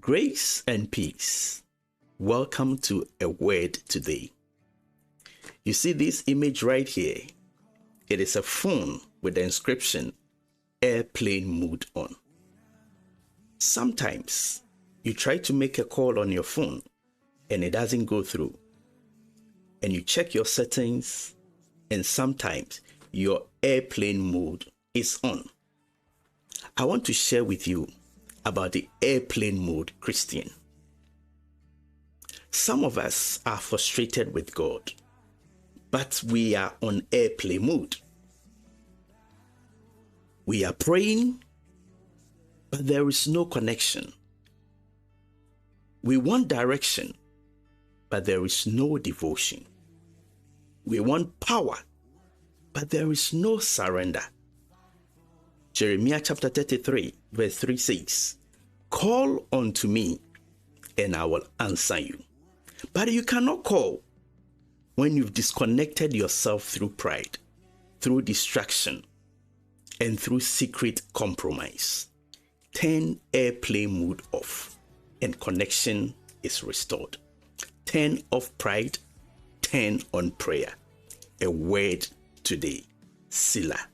Grace and peace. Welcome to A Word Today. You see this image right here? It is a phone with the inscription airplane mode on. Sometimes you try to make a call on your phone and it doesn't go through. And you check your settings and sometimes your airplane mode is on. I want to share with you about the airplane mode Christian. Some of us are frustrated with God, but we are on airplane mode. We are praying, but there is no connection. We want direction, but there is no devotion. We want power, but there is no surrender. Jeremiah chapter 33, verse 3 says, "Call unto me, and I will answer you." But you cannot call when you've disconnected yourself through pride, through distraction, and through secret compromise. Turn airplane mode off, and connection is restored. Turn off pride, turn on prayer. A word today. Selah.